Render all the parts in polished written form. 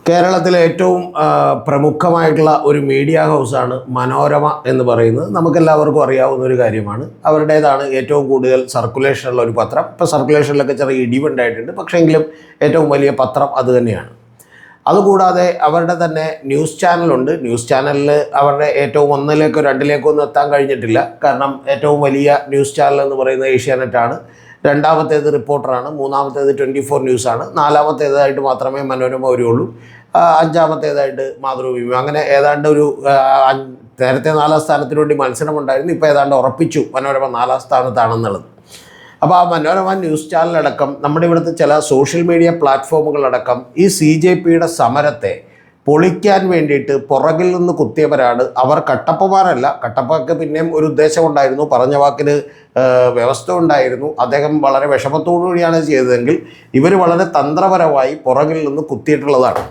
കേരളത്തിലെ ഏറ്റവും പ്രമുഖമായിട്ടുള്ള ഒരു മീഡിയ ഹൗസാണ് മനോരമ എന്ന് പറയുന്നത്. നമുക്കെല്ലാവർക്കും അറിയാവുന്ന ഒരു കാര്യമാണ്. അവരുടേതാണ് ഏറ്റവും കൂടുതൽ സർക്കുലേഷനുള്ള ഒരു പത്രം. ഇപ്പോൾ സർക്കുലേഷനിലൊക്കെ ചെറിയ ഇടിവുണ്ടായിട്ടുണ്ട്, പക്ഷേങ്കിലും ഏറ്റവും വലിയ പത്രം അതുതന്നെയാണ്. അതുകൂടാതെ അവരുടെ തന്നെ ന്യൂസ് ചാനലുണ്ട്. ന്യൂസ് ചാനലിൽ അവരുടെ ഏറ്റവും ഒന്നിലേക്കോ രണ്ടിലേക്കോ ഒന്നും എത്താൻ കഴിഞ്ഞിട്ടില്ല. കാരണം ഏറ്റവും വലിയ ന്യൂസ് ചാനൽ എന്ന് പറയുന്നത് ഏഷ്യാനെറ്റാണ്. രണ്ടാമത്തേത് റിപ്പോർട്ടറാണ്. മൂന്നാമത്തേത് 24 ന്യൂസാണ്. നാലാമത്തേതായിട്ട് മാത്രമേ മനോരമ വരുള്ളൂ. അഞ്ചാമത്തേതായിട്ട് മാതൃഭൂമി. അങ്ങനെ ഏതാണ്ട് ഒരു നേരത്തെ 4ാം സ്ഥാനത്തിന് വേണ്ടി മത്സരമുണ്ടായിരുന്നു. ഇപ്പോൾ ഏതാണ്ട് ഉറപ്പിച്ചു മനോരമ 4ാം സ്ഥാനത്താണെന്നുള്ളത്. അപ്പോൾ ആ മനോരമ ന്യൂസ് ചാനലടക്കം നമ്മുടെ ഇവിടുത്തെ ചില സോഷ്യൽ മീഡിയ പ്ലാറ്റ്ഫോമുകളടക്കം ഈ CJPയുടെ സമരത്തെ പൊളിക്കാൻ വേണ്ടിയിട്ട് പുറകിൽ നിന്ന് കുത്തിയവരാണ് അവർ. കട്ടപ്പമാരല്ല. കട്ടപ്പയ്ക്ക് പിന്നെയും ഒരു ഉദ്ദേശമുണ്ടായിരുന്നു, പറഞ്ഞ വാക്കിന് വ്യവസ്ഥ ഉണ്ടായിരുന്നു. അദ്ദേഹം വളരെ വിഷമത്തോടുകൂടിയാണ് ചെയ്തതെങ്കിൽ ഇവർ വളരെ തന്ത്രപരമായി പുറകിൽ നിന്ന് കുത്തിയിട്ടുള്ളതാണ്.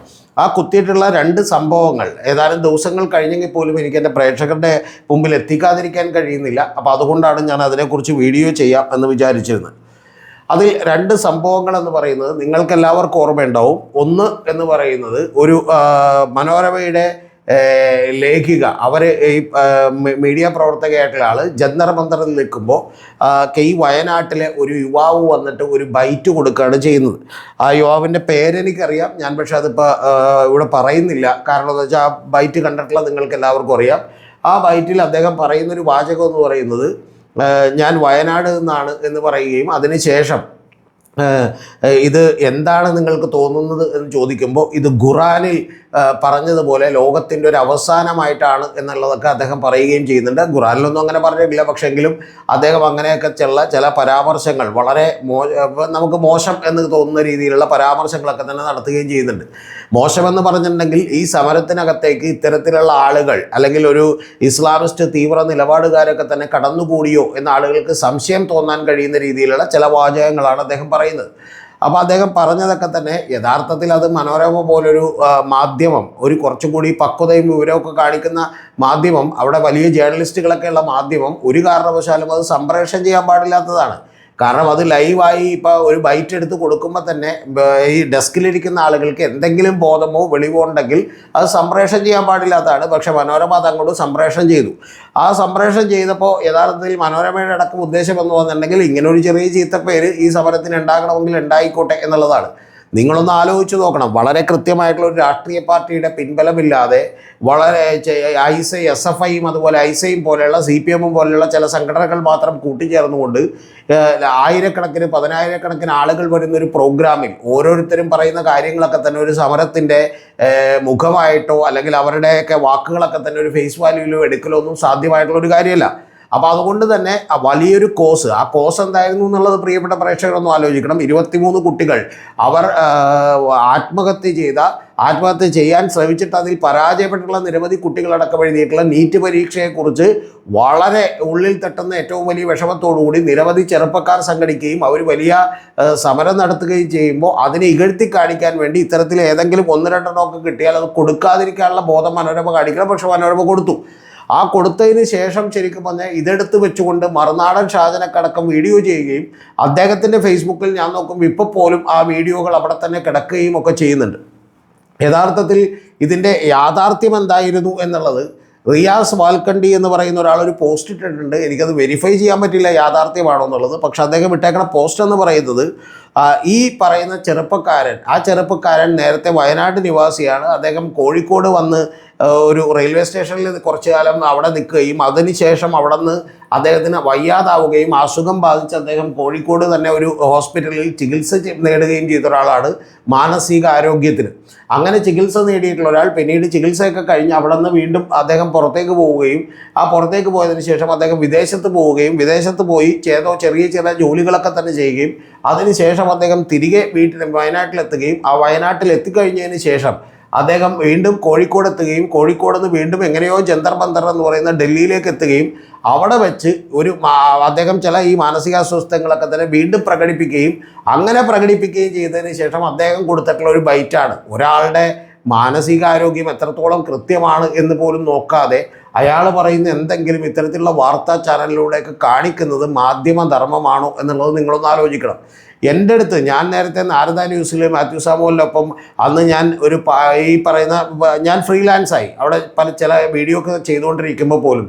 ആ കുത്തിയിട്ടുള്ള 2 സംഭവങ്ങൾ ഏതാനും ദിവസങ്ങൾ കഴിഞ്ഞെങ്കിൽ പോലും എനിക്ക് എൻ്റെ പ്രേക്ഷകരുടെ മുമ്പിൽ എത്തിക്കാതിരിക്കാൻ കഴിയുന്നില്ല. അപ്പോൾ അതുകൊണ്ടാണ് ഞാൻ അതിനെക്കുറിച്ച് വീഡിയോ ചെയ്യാം എന്ന് വിചാരിച്ചിരുന്നത്. അതിൽ 2 സംഭവങ്ങളെന്ന് പറയുന്നത് നിങ്ങൾക്കെല്ലാവർക്കും ഓർമ്മയുണ്ടാവും. ഒന്ന് എന്ന് പറയുന്നത് ഒരു മനോരമയുടെ ലേഖിക, അവർ ഈ മീഡിയ പ്രവർത്തകയായിട്ടുള്ള ആൾ ജന്തർ മന്ദറിൽ നിൽക്കുമ്പോൾ ഈ വയനാട്ടിലെ ഒരു യുവാവ് വന്നിട്ട് ഒരു ബൈറ്റ് കൊടുക്കുകയാണ് ചെയ്യുന്നത്. ആ യുവാവിൻ്റെ പേരെനിക്കറിയാം, ഞാൻ പക്ഷേ അതിപ്പോൾ ഇവിടെ പറയുന്നില്ല. കാരണം എന്താ വെച്ചാൽ ആ ബൈറ്റ് കണ്ടിട്ടുള്ള നിങ്ങൾക്ക് എല്ലാവർക്കും അറിയാം. ആ ബൈറ്റിൽ അദ്ദേഹം പറയുന്നൊരു വാചകം എന്ന് പറയുന്നത് ഞാൻ വയനാട് നിന്നാണ് എന്ന് പറയുകയും അതിനുശേഷം ഇത് എന്താണ് നിങ്ങൾക്ക് തോന്നുന്നത് എന്ന് ചോദിക്കുമ്പോൾ ഇത് ഖുറാനിൽ പറഞ്ഞതുപോലെ ലോകത്തിൻ്റെ ഒരു അവസാനമായിട്ടാണ് എന്നുള്ളതൊക്കെ അദ്ദേഹം പറയുകയും ചെയ്യുന്നുണ്ട്. ഖുറാനിലൊന്നും അങ്ങനെ പറഞ്ഞിട്ടില്ല, പക്ഷെങ്കിലും അദ്ദേഹം അങ്ങനെയൊക്കെ ചില പരാമർശങ്ങൾ വളരെ നമുക്ക് മോശം എന്ന് തോന്നുന്ന രീതിയിലുള്ള പരാമർശങ്ങളൊക്കെ തന്നെ നടത്തുകയും ചെയ്യുന്നുണ്ട്. മോശമെന്ന് പറഞ്ഞിട്ടുണ്ടെങ്കിൽ ഈ സമരത്തിനകത്തേക്ക് ഇത്തരത്തിലുള്ള ആളുകൾ അല്ലെങ്കിൽ ഒരു ഇസ്ലാമിസ്റ്റ് തീവ്ര നിലപാടുകാരൊക്കെ തന്നെ കടന്നുകൂടിയോ എന്ന ആളുകൾക്ക് സംശയം തോന്നാൻ കഴിയുന്ന രീതിയിലുള്ള ചില വാചകങ്ങളാണ് അദ്ദേഹം പറയുന്നത്. അപ്പോൾ അദ്ദേഹം പറഞ്ഞതൊക്കെ തന്നെ യഥാർത്ഥത്തിൽ അത് മനോരമ പോലൊരു മാധ്യമം, ഒരു കുറച്ചും കൂടി പക്വതയും വിവരമൊക്കെ കാണിക്കുന്ന മാധ്യമം, അവിടെ വലിയ ജേർണലിസ്റ്റുകളൊക്കെ ഉള്ള മാധ്യമം ഒരു കാരണവശാലും അത് സംപ്രേഷണം ചെയ്യാൻ പാടില്ലാത്തതാണ്. കാരണം അത് ലൈവായി ഇപ്പോൾ ഒരു ബൈറ്റ് എടുത്ത് കൊടുക്കുമ്പോൾ തന്നെ ഈ ഡെസ്കിലിരിക്കുന്ന ആളുകൾക്ക് എന്തെങ്കിലും ബോധമോ വെളിവോ ഉണ്ടെങ്കിൽ അത് സംപ്രേഷണം ചെയ്യാൻ പാടില്ലാത്തതാണ്. പക്ഷേ മനോരമ അത് അങ്ങോട്ട് സംപ്രേഷണം ചെയ്തു. ആ സംപ്രേഷണം ചെയ്തപ്പോൾ യഥാർത്ഥത്തിൽ മനോരമയുടെ അടക്കം ഉദ്ദേശം എന്ന് പറഞ്ഞിട്ടുണ്ടെങ്കിൽ ഇങ്ങനൊരു ചെറിയ ചീത്തപ്പേര് ഈ സമരത്തിന് ഉണ്ടാകണമെങ്കിൽ ഉണ്ടായിക്കോട്ടെ എന്നുള്ളതാണ്. നിങ്ങളൊന്ന് ആലോചിച്ച് നോക്കണം. വളരെ കൃത്യമായിട്ടുള്ള ഒരു രാഷ്ട്രീയ പാർട്ടിയുടെ പിൻബലമില്ലാതെ വളരെ SFIയും അതുപോലെ ഐസയും പോലെയുള്ള CPM പോലെയുള്ള ചില സംഘടനകൾ മാത്രം കൂട്ടിച്ചേർന്നുകൊണ്ട് ആയിരക്കണക്കിന് 10,000-കണക്കിന് ആളുകൾ വരുന്നൊരു പ്രോഗ്രാമിൽ ഓരോരുത്തരും പറയുന്ന കാര്യങ്ങളൊക്കെ തന്നെ ഒരു സമരത്തിൻ്റെ മുഖമായിട്ടോ അല്ലെങ്കിൽ അവരുടെയൊക്കെ വാക്കുകളൊക്കെ തന്നെ ഒരു ഫേസ് വാല്യൂയിലോ എടുക്കലോ ഒന്നും സാധ്യമായിട്ടുള്ളൊരു കാര്യമല്ല. അപ്പോൾ അതുകൊണ്ട് തന്നെ വലിയൊരു കോസ്, ആ കോസ് എന്തായിരുന്നു എന്നുള്ളത് പ്രിയപ്പെട്ട പ്രേക്ഷകരൊന്നും ആലോചിക്കണം. 23 കുട്ടികൾ അവർ ആത്മഹത്യ ചെയ്യാൻ ശ്രമിച്ചിട്ട് അതിൽ പരാജയപ്പെട്ടുള്ള നിരവധി കുട്ടികളടക്കം എഴുതിയിട്ടുള്ള നീറ്റ് പരീക്ഷയെക്കുറിച്ച് വളരെ ഉള്ളിൽ തട്ടുന്ന ഏറ്റവും വലിയ വിഷമത്തോടുകൂടി നിരവധി ചെറുപ്പക്കാർ സംഘടിക്കുകയും അവർ വലിയ സമരം നടത്തുകയും ചെയ്യുമ്പോൾ അതിനെ ഇകഴ്ത്തി കാണിക്കാൻ വേണ്ടി ഇത്തരത്തിൽ ഏതെങ്കിലും 1-2 കിട്ടിയാൽ അത് കൊടുക്കാതിരിക്കാനുള്ള ബോധം മനോരമ കാണിക്കണം. പക്ഷെ മനോരമ കൊടുത്തു. ആ കൊടുത്തതിന് ശേഷം ശരിക്കും പറഞ്ഞാൽ ഇതെടുത്ത് വെച്ചുകൊണ്ട് മറുനാടൻ ഷാജനക്കടക്കം വീഡിയോ ചെയ്യുകയും അദ്ദേഹത്തിൻ്റെ ഫേസ്ബുക്കിൽ ഞാൻ നോക്കുമ്പോൾ ഇപ്പോൾ പോലും ആ വീഡിയോകൾ അവിടെ തന്നെ കിടക്കുകയും ഒക്കെ ചെയ്യുന്നുണ്ട്. യഥാർത്ഥത്തിൽ ഇതിൻ്റെ യാഥാർത്ഥ്യം എന്തായിരുന്നു എന്നുള്ളത് റിയാസ് വാൽക്കണ്ടി എന്ന് പറയുന്ന ഒരാളൊരു പോസ്റ്റ് ഇട്ടിട്ടുണ്ട്. എനിക്കത് വെരിഫൈ ചെയ്യാൻ പറ്റില്ല യാഥാർത്ഥ്യമാണോ എന്നുള്ളത്. പക്ഷെ അദ്ദേഹം ഇട്ടേക്കുന്ന പോസ്റ്റ് എന്ന് പറയുന്നത് ഈ പറയുന്ന ചെറുപ്പക്കാരൻ നേരത്തെ വയനാട് നിവാസിയാണ്. അദ്ദേഹം കോഴിക്കോട് വന്ന് ഒരു റെയിൽവേ സ്റ്റേഷനിൽ കുറച്ചു കാലം അവിടെ നിൽക്കുകയും അതിനുശേഷം അവിടെ നിന്ന് അദ്ദേഹത്തിന് വയ്യാതാവുകയും അസുഖം ബാധിച്ച് അദ്ദേഹം കോഴിക്കോട് തന്നെ ഒരു ഹോസ്പിറ്റലിൽ ചികിത്സ നേടുകയും ചെയ്ത ഒരാളാണ് മാനസിക ആരോഗ്യത്തിന്. അങ്ങനെ ചികിത്സ നേടിയിട്ടുള്ള ഒരാൾ പിന്നീട് ചികിത്സയൊക്കെ കഴിഞ്ഞ് അവിടെ നിന്ന് വീണ്ടും അദ്ദേഹം പുറത്തേക്ക് പോവുകയും പുറത്തേക്ക് പോയതിന് ശേഷം അദ്ദേഹം വിദേശത്ത് പോയി ചെറിയ ജോലികളൊക്കെ തന്നെ ചെയ്യുകയും അതിനുശേഷം അദ്ദേഹം തിരികെ വയനാട്ടിലെത്തുകയും വയനാട്ടിൽ എത്തിക്കഴിഞ്ഞതിന് ശേഷം അദ്ദേഹം വീണ്ടും കോഴിക്കോട് എത്തുകയും കോഴിക്കോട് നിന്ന് വീണ്ടും എങ്ങനെയോ ജന്തർ മന്ദർ എന്ന് പറയുന്ന ഡൽഹിയിലേക്ക് എത്തുകയും അവിടെ വെച്ച് അദ്ദേഹം ചില ഈ മാനസികാസ്വസ്ഥങ്ങളൊക്കെ തന്നെ വീണ്ടും പ്രകടിപ്പിക്കുകയും ചെയ്തതിന് ശേഷം അദ്ദേഹം കൊടുത്തിട്ടുള്ള ഒരു ബൈറ്റാണ്. ഒരാളുടെ മാനസികാരോഗ്യം എത്രത്തോളം കൃത്യമാണ് എന്ന് പോലും നോക്കാതെ അയാൾ പറയുന്ന എന്തെങ്കിലും ഇത്തരത്തിലുള്ള വാർത്താ ചാനലിലൂടെയൊക്കെ കാണിക്കുന്നത് മാധ്യമധർമ്മമാണോ എന്നുള്ളത് നിങ്ങളൊന്ന് ആലോചിക്കണം. എൻ്റെ അടുത്ത് ഞാൻ നേരത്തെ നാരദ ന്യൂസിൽ മാത്യു സാമുവലിനൊപ്പം അന്ന് ഞാൻ ഈ പറയുന്ന ഞാൻ ഫ്രീലാൻസായി അവിടെ ചില വീഡിയോ ഒക്കെ ചെയ്തുകൊണ്ടിരിക്കുമ്പോൾ പോലും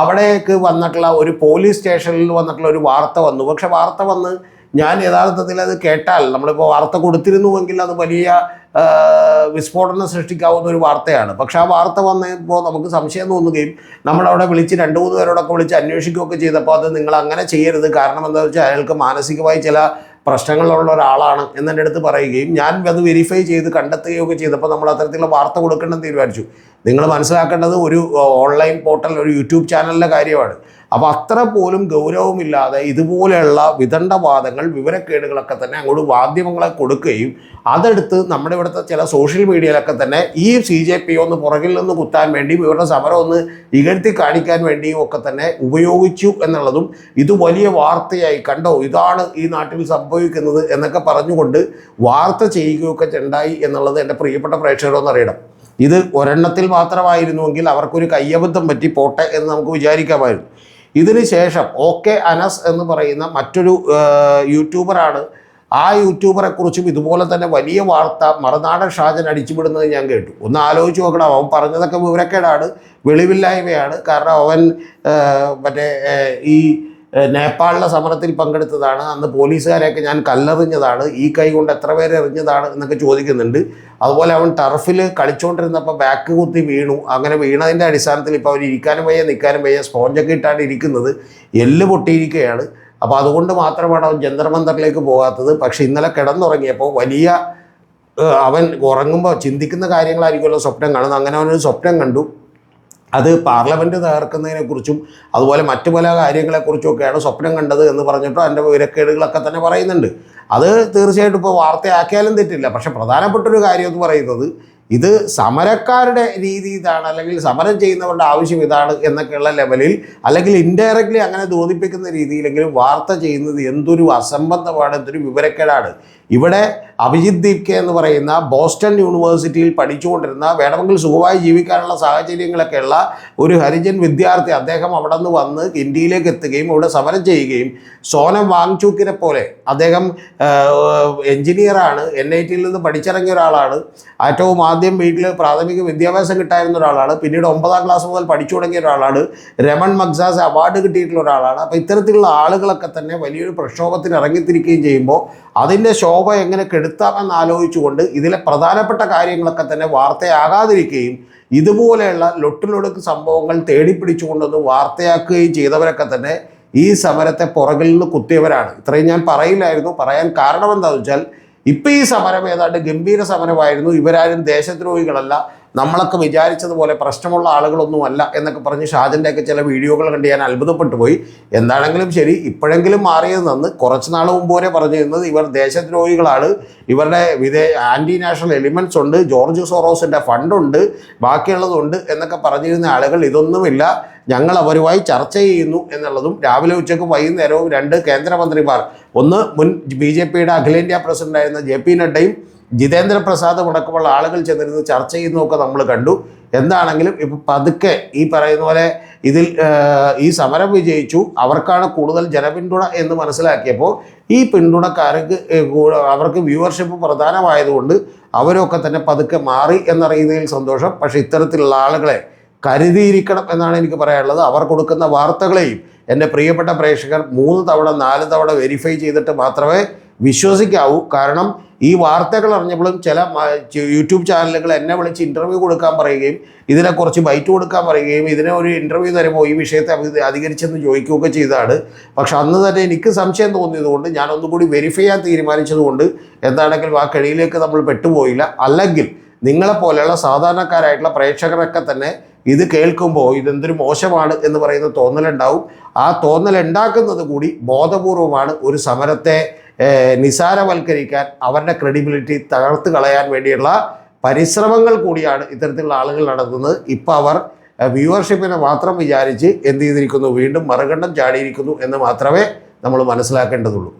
അവിടേക്ക് വന്നിട്ടുള്ള ഒരു പോലീസ് സ്റ്റേഷനിൽ വന്നിട്ടുള്ള ഒരു വാർത്ത വന്നു. പക്ഷെ വാർത്ത വന്ന് ഞാൻ യഥാർത്ഥത്തിൽ അത് കേട്ടാൽ, നമ്മളിപ്പോൾ വാർത്ത കൊടുത്തിരുന്നുവെങ്കിൽ അത് വലിയ വിസ്ഫോടനം സൃഷ്ടിക്കാവുന്ന ഒരു വാർത്തയാണ്. പക്ഷെ ആ വാർത്ത വന്നപ്പോൾ നമുക്ക് സംശയം തോന്നുകയും നമ്മളവിടെ വിളിച്ച് 2-3 പേരോടൊക്കെ വിളിച്ച് അന്വേഷിക്കുകയൊക്കെ ചെയ്തപ്പോൾ അത് നിങ്ങൾ അങ്ങനെ ചെയ്യരുത്, കാരണം എന്താണെന്ന് വെച്ചാൽ അയാൾക്ക് മാനസികമായി ചില പ്രശ്നങ്ങളുള്ള ഒരാളാണ് എന്നെ അടുത്ത് പറയുകയും ഞാൻ അത് വെരിഫൈ ചെയ്ത് കണ്ടെത്തുകയൊക്കെ ചെയ്തപ്പോൾ നമ്മൾ അത്തരത്തിലുള്ള വാർത്ത കൊടുക്കണമെന്ന് തീരുമാനിച്ചു. നിങ്ങൾ മനസ്സിലാക്കേണ്ടത് ഒരു ഓൺലൈൻ പോർട്ടൽ, ഒരു യൂട്യൂബ് ചാനലിൻ്റെ കാര്യമാണ്. അപ്പോൾ അത്ര പോലും ഗൗരവമില്ലാതെ ഇതുപോലെയുള്ള വിദണ്ഡവാദങ്ങൾ, വിവരക്കേടുകളൊക്കെ തന്നെ അങ്ങോട്ട് മാധ്യമങ്ങളെ കൊടുക്കുകയും അതെടുത്ത് നമ്മുടെ ഇവിടുത്തെ ചില സോഷ്യൽ മീഡിയയിലൊക്കെ തന്നെ ഈ CJP ഒന്ന് പുറകിൽ നിന്ന് കുത്താൻ വേണ്ടിയും ഇവരുടെ സമരം ഒന്ന് ഇകഴ്ത്തി കാണിക്കാൻ വേണ്ടിയും ഒക്കെ തന്നെ ഉപയോഗിച്ചു എന്നുള്ളതും ഇത് വലിയ വാർത്തയായി കണ്ടോ, ഇതാണ് ഈ നാട്ടിൽ സംഭവിക്കുന്നത് എന്നൊക്കെ പറഞ്ഞുകൊണ്ട് വാർത്ത ചെയ്യുകയൊക്കെ ഉണ്ടായി എന്നുള്ളത് എൻ്റെ പ്രിയപ്പെട്ട പ്രേക്ഷകരൊന്നും അറിയണം. ഇത് ഒരെണ്ണത്തിൽ മാത്രമായിരുന്നുവെങ്കിൽ അവർക്കൊരു കയ്യബദ്ധം പറ്റി പോട്ടെ എന്ന് നമുക്ക് വിചാരിക്കാമായിരുന്നു. ഇതിന് ശേഷം OK അനസ് എന്ന് പറയുന്ന മറ്റൊരു യൂട്യൂബറാണ്. ആ യൂട്യൂബറെ കുറിച്ചും ഇതുപോലെ തന്നെ വലിയ വാർത്ത മറുനാടൻ ഷാജൻ അടിച്ചുവിടുന്നത് ഞാൻ കേട്ടു. ഒന്ന് ആലോചിച്ച് നോക്കണം. അവൻ പറഞ്ഞതൊക്കെ വിവരക്കേടാണ്, വെളിവില്ലായ്മയാണ്. കാരണം അവൻ ഈ നേപ്പാളിലെ സമരത്തിൽ പങ്കെടുത്തതാണ്, അന്ന് പോലീസുകാരെയൊക്കെ ഞാൻ കല്ലെറിഞ്ഞതാണ്, ഈ കൈ കൊണ്ട് എത്ര പേരെ എറിഞ്ഞതാണ് എന്നൊക്കെ ചോദിക്കുന്നുണ്ട്. അതുപോലെ അവൻ ടർഫിൽ കളിച്ചുകൊണ്ടിരുന്നപ്പോൾ ബാക്ക് കുത്തി വീണു. അങ്ങനെ വീണതിൻ്റെ അടിസ്ഥാനത്തിൽ ഇപ്പോൾ അവൻ ഇരിക്കാനും വയ്യ, നിൽക്കാനും വയ്യ, സ്പോഞ്ചൊക്കെ ഇട്ടാണ് ഇരിക്കുന്നത്, എല്ല് പൊട്ടിയിരിക്കുകയാണ്. അപ്പോൾ അതുകൊണ്ട് മാത്രമാണ് അവൻ ജന്തർ മന്ദറിലേക്ക് പോകാത്തത്. പക്ഷെ ഇന്നലെ കിടന്നുറങ്ങിയപ്പോൾ അവൻ ഉറങ്ങുമ്പോൾ ചിന്തിക്കുന്ന കാര്യങ്ങളായിരിക്കുമല്ലോ സ്വപ്നം കാണുന്നത്. അങ്ങനെ അവനൊരു സ്വപ്നം കണ്ടു. അത് പാർലമെൻറ്റ് തകർക്കുന്നതിനെക്കുറിച്ചും അതുപോലെ മറ്റു പല കാര്യങ്ങളെക്കുറിച്ചുമൊക്കെയാണ് സ്വപ്നം കണ്ടത് എന്ന് പറഞ്ഞിട്ടോ അതിൻ്റെ വിവരക്കേടുകളൊക്കെ തന്നെ പറയുന്നുണ്ട്. അത് തീർച്ചയായിട്ടും ഇപ്പോൾ വാർത്തയാക്കിയാലും തെറ്റില്ല. പക്ഷേ പ്രധാനപ്പെട്ടൊരു കാര്യം എന്ന് പറയുന്നത് ഇത് സമരക്കാരുടെ രീതി ഇതാണ്, അല്ലെങ്കിൽ സമരം ചെയ്യുന്നവരുടെ ആവശ്യം ഇതാണ് എന്നൊക്കെയുള്ള ലെവലിൽ, അല്ലെങ്കിൽ ഇൻഡയറക്റ്റ്ലി അങ്ങനെ തോന്നിപ്പിക്കുന്ന രീതിയിലെങ്കിലും വാർത്ത ചെയ്യുന്നത് എന്തൊരു അസംബന്ധമാണ്, എന്തൊരു വിവരക്കേടാണ്. ഇവിടെ അഭിജിത്ത് ദീപ്കെ എന്ന് പറയുന്ന ബോസ്റ്റൺ യൂണിവേഴ്സിറ്റിയിൽ പഠിച്ചുകൊണ്ടിരുന്ന, വേണമെങ്കിൽ സുഖമായി ജീവിക്കാനുള്ള സാഹചര്യങ്ങളൊക്കെയുള്ള ഒരു ഹരിജൻ വിദ്യാർത്ഥി, അദ്ദേഹം അവിടെ നിന്ന് വന്ന് ഇന്ത്യയിലേക്ക് എത്തുകയും ഇവിടെ സമരം ചെയ്യുകയും, സോനം വാങ്ചൂക്കിനെ പോലെ അദ്ദേഹം എൻജിനീയറാണ്, NITയിൽ നിന്ന് പഠിച്ചിറങ്ങിയ ഒരാളാണ്, ഏറ്റവും ആദ്യം വീട്ടിൽ പ്രാഥമിക വിദ്യാഭ്യാസം കിട്ടായിരുന്ന ഒരാളാണ്, പിന്നീട് 9ാം ക്ലാസ് മുതൽ പഠിച്ചു തുടങ്ങിയ ഒരാളാണ്, രമൺ മഗ്സാസ് അവാർഡ് കിട്ടിയിട്ടുള്ള ഒരാളാണ്. അപ്പോൾ ഇത്തരത്തിലുള്ള ആളുകളൊക്കെ തന്നെ വലിയൊരു പ്രക്ഷോഭത്തിന് ഇറങ്ങിത്തിരിക്കുകയും ചെയ്യുമ്പോൾ അതിൻ്റെ ശോഭ എങ്ങനെ കെടുത്താമെന്ന് ആലോചിച്ചുകൊണ്ട് ഇതിലെ പ്രധാനപ്പെട്ട കാര്യങ്ങളൊക്കെ തന്നെ വാർത്തയാകാതിരിക്കുകയും ഇതുപോലെയുള്ള ലൊട്ടിലൊടുക്ക് സംഭവങ്ങൾ തേടിപ്പിടിച്ചുകൊണ്ടൊന്ന് വാർത്തയാക്കുകയും ചെയ്തവരൊക്കെ തന്നെ ഈ സമരത്തെ പുറകിൽ നിന്ന് കുത്തിയവരാണ്. ഇത്രയും ഞാൻ പറയില്ലായിരുന്നു. പറയാൻ കാരണം എന്താണെന്ന് വെച്ചാൽ ഇപ്പം ഈ സമരം ഏതാണ്ട് ഗംഭീര സമരമായിരുന്നു, ഇവരാരും ദേശദ്രോഹികളല്ല, നമ്മളൊക്കെ വിചാരിച്ചതുപോലെ പ്രശ്നമുള്ള ആളുകളൊന്നുമല്ല എന്നൊക്കെ പറഞ്ഞ് ഷാജൻ്റെയൊക്കെ ചില വീഡിയോകൾ കണ്ട് ഞാൻ അത്ഭുതപ്പെട്ടു പോയി. എന്താണെങ്കിലും ശരി, ഇപ്പോഴെങ്കിലും മാറിയത് നന്ന്. കുറച്ച് നാൾ മുമ്പ് വരെ പറഞ്ഞിരുന്നത് ഇവർ ദേശദ്രോഹികളാണ്, ഇവരുടെ ആൻറ്റി നാഷണൽ എലിമെൻറ്റ്സ് ഉണ്ട്, ജോർജ് സോറോസിൻ്റെ ഫണ്ടുണ്ട്, ബാക്കിയുള്ളതുണ്ട് എന്നൊക്കെ പറഞ്ഞിരുന്ന ആളുകൾ ഇതൊന്നുമില്ല, ഞങ്ങൾ അവരുമായി ചർച്ച ചെയ്യുന്നു എന്നുള്ളതും രാവിലെ ഉച്ചയ്ക്കും വൈകുന്നേരവും 2 കേന്ദ്രമന്ത്രിമാർ, ഒന്ന് മുൻ BJPയുടെ അഖിലേന്ത്യാ പ്രസിഡന്റായിരുന്ന JP നഡ്ഡയും ജിതേന്ദ്ര പ്രസാദും അടക്കമുള്ള ആളുകൾ ചെന്നിരുന്ന് ചർച്ച ചെയ്യുന്നതൊക്കെ നമ്മൾ കണ്ടു. എന്താണെങ്കിലും ഇപ്പോൾ പതുക്കെ ഈ പറയുന്ന പോലെ ഇതിൽ ഈ സമരം വിജയിച്ചു, അവർക്കാണ് കൂടുതൽ ജനപിന്തുണ എന്ന് മനസ്സിലാക്കിയപ്പോൾ ഈ പിന്തുണക്കാർക്ക് അവർക്ക് വ്യൂവർഷിപ്പ് പ്രധാനമായതുകൊണ്ട് അവരൊക്കെ തന്നെ പതുക്കെ മാറി എന്നറിയുന്നതിൽ സന്തോഷം. പക്ഷേ ഇത്തരത്തിലുള്ള ആളുകളെ കരുതിയിരിക്കണം എന്നാണ് എനിക്ക് പറയാനുള്ളത്. അവർ കൊടുക്കുന്ന വാർത്തകളെയും എൻ്റെ പ്രിയപ്പെട്ട പ്രേക്ഷകർ 3 തവണ 4 തവണ വെരിഫൈ ചെയ്തിട്ട് മാത്രമേ വിശ്വസിക്കാവൂ. കാരണം ഈ വാർത്തകൾ അറിഞ്ഞപ്പോഴും ചില യൂട്യൂബ് ചാനലുകൾ എന്നെ വിളിച്ച് ഇൻ്റർവ്യൂ കൊടുക്കാൻ പറയുകയും ഇതിനെക്കുറിച്ച് ബൈറ്റ് കൊടുക്കാൻ പറയുകയും ഇതിനെ ഒരു ഇൻ്റർവ്യൂ തരുമ്പോൾ ഈ വിഷയത്തെ അധികരിച്ചെന്ന് ചോദിക്കുകയൊക്കെ ചെയ്തതാണ്. പക്ഷെ അന്ന് തന്നെ എനിക്ക് സംശയം തോന്നിയതുകൊണ്ട് ഞാൻ ഒന്നുകൂടി വെരിഫൈ ചെയ്യാൻ തീരുമാനിച്ചതുകൊണ്ട് എന്താണെങ്കിലും ആ കഴിയിലേക്ക് നമ്മൾ പെട്ടുപോയില്ല. അല്ലെങ്കിൽ നിങ്ങളെപ്പോലെയുള്ള സാധാരണക്കാരായിട്ടുള്ള പ്രേക്ഷകരൊക്കെ തന്നെ ഇത് കേൾക്കുമ്പോൾ ഇതെന്തൊരു മോശമാണ് എന്ന് പറയുന്ന തോന്നലുണ്ടാവും. ആ തോന്നലുണ്ടാക്കുന്നത് കൂടി ബോധപൂർവമാണ്, ഒരു സമരത്തെ നിസാരവൽക്കരിക്കാൻ, അവരുടെ ക്രെഡിബിലിറ്റി തകർത്ത് കളയാൻ വേണ്ടിയുള്ള പരിശ്രമങ്ങൾ കൂടിയാണ് ഇത്തരത്തിലുള്ള ആളുകൾ നടത്തുന്നത്. ഇപ്പോൾ അവർ വ്യൂവർഷിപ്പിനെ മാത്രം വിചാരിച്ച് എന്ത് ചെയ്തിരിക്കുന്നു, വീണ്ടും മറുകണ്ഠം ചാടിയിരിക്കുന്നു എന്ന് മാത്രമേ നമ്മൾ മനസ്സിലാക്കേണ്ടതുള്ളൂ.